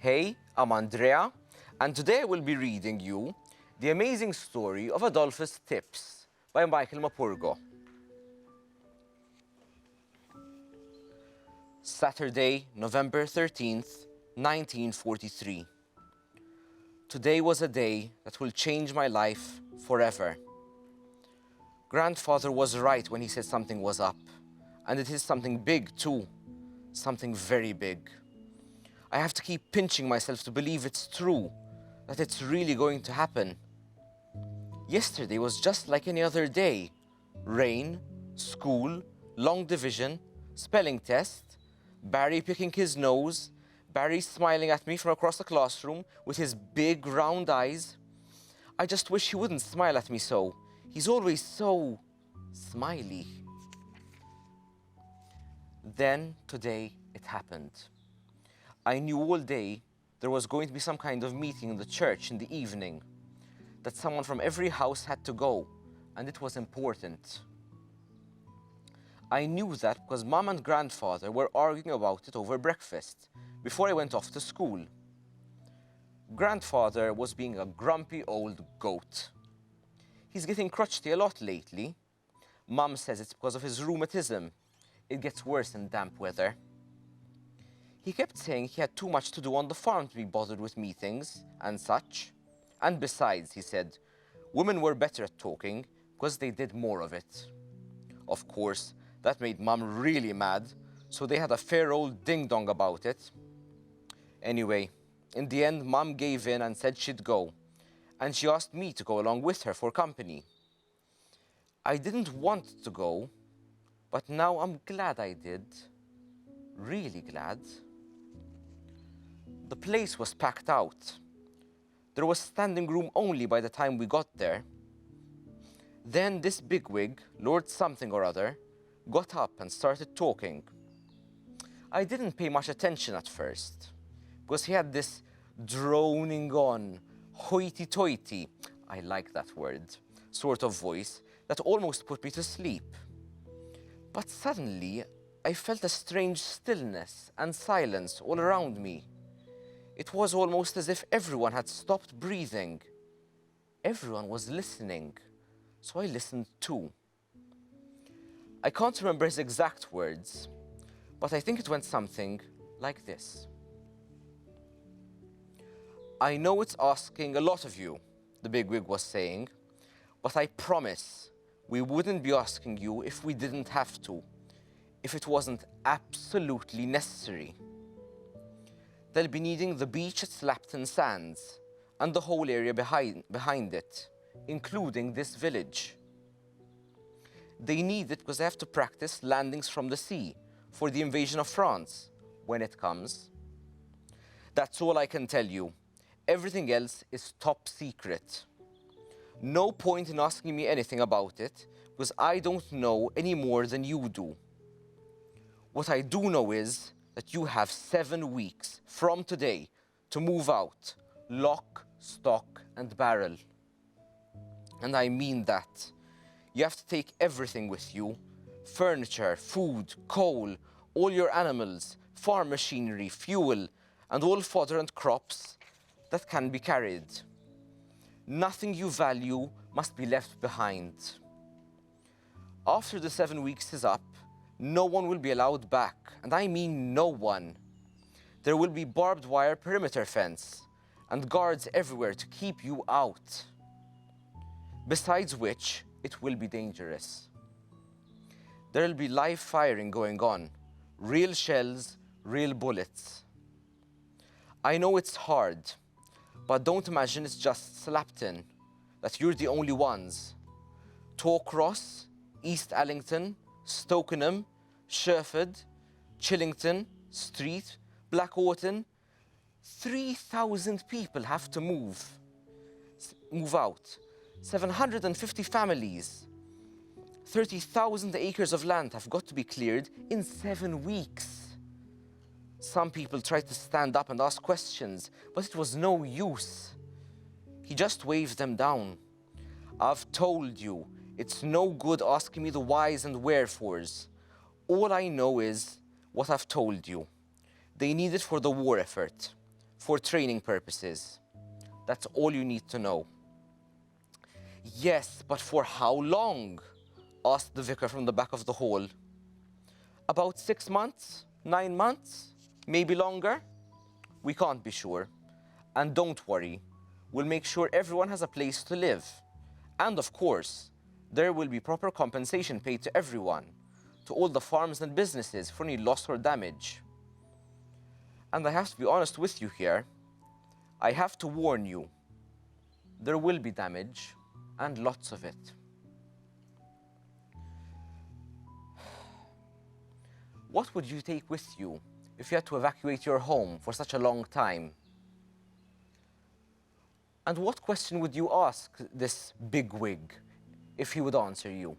Hey, I'm Andrea, and today I will be reading you The Amazing Story of Adolphus Tips by Morpurgo. Saturday, November 13th, 1943. Today was a day that will change my life forever. Grandfather was right when he said something was up, and it is something big too, something very big. I have to keep pinching myself to believe it's true, that it's really going to happen. Yesterday was just like any other day. Rain, school, long division, spelling test, Barry picking his nose, Barry smiling at me from across the classroom with his big round eyes. I just wish he wouldn't smile at me so. He's always so smiley. Then today it happened. I knew all day there was going to be some kind of meeting in the church in the evening, that someone from every house had to go, and it was important. I knew that because Mom and Grandfather were arguing about it over breakfast before I went off to school. Grandfather was being a grumpy old goat. He's getting crotchety a lot lately. Mom says it's because of his rheumatism. It gets worse in damp weather. He kept saying he had too much to do on the farm to be bothered with meetings and such. And besides, he said, women were better at talking because they did more of it. Of course, that made Mom really mad, so they had a fair old ding-dong about it. Anyway, in the end, Mom gave in and said she'd go, and she asked me to go along with her for company. I didn't want to go, but now I'm glad I did. Really glad. The place was packed out. There was standing room only by the time we got there. Then this bigwig, Lord something or other, got up and started talking. I didn't pay much attention at first, because he had this droning on, hoity-toity, I like that word, sort of voice that almost put me to sleep. But suddenly, I felt a strange stillness and silence all around me. It was almost as if everyone had stopped breathing. Everyone was listening, so I listened too. I can't remember his exact words, but I think it went something like this. I know it's asking a lot of you, the bigwig was saying, but I promise we wouldn't be asking you if we didn't have to, if it wasn't absolutely necessary. They'll be needing the beach at Slapton Sands and the whole area behind it, including this village. They need it because they have to practice landings from the sea for the invasion of France when it comes. That's all I can tell you. Everything else is top secret. No point in asking me anything about it because I don't know any more than you do. What I do know is that you have 7 weeks from today to move out, lock, stock, and barrel. And I mean that. You have to take everything with you: furniture, food, coal, all your animals, farm machinery, fuel, and all fodder and crops that can be carried. Nothing you value must be left behind. After the 7 weeks is up, no one will be allowed back, and I mean no one. There will be barbed wire perimeter fence and guards everywhere to keep you out. Besides which, it will be dangerous. There will be live firing going on, real shells, real bullets. I know it's hard, but don't imagine it's just Slapton, that you're the only ones. Torcross, East Allington, Stokenham, Sherford, Chillington, Street, Blackawton, 3,000 people have to move out. 750 families. 30,000 acres of land have got to be cleared in 7 weeks. Some people tried to stand up and ask questions, but it was no use. He just waved them down. I've told you, it's no good asking me the whys and wherefores. All I know is what I've told you. They need it for the war effort. for training purposes. That's all you need to know. Yes, but for how long? Asked the vicar from the back of the hall. About 6 months, 9 months, maybe longer? We can't be sure. And don't worry, we'll make sure everyone has a place to live. And of course, there will be proper compensation paid to everyone, to all the farms and businesses for any loss or damage. And I have to be honest with you here. I have to warn you, there will be damage, and lots of it. What would you take with you if you had to evacuate your home for such a long time? And what question would you ask this bigwig if he would answer you?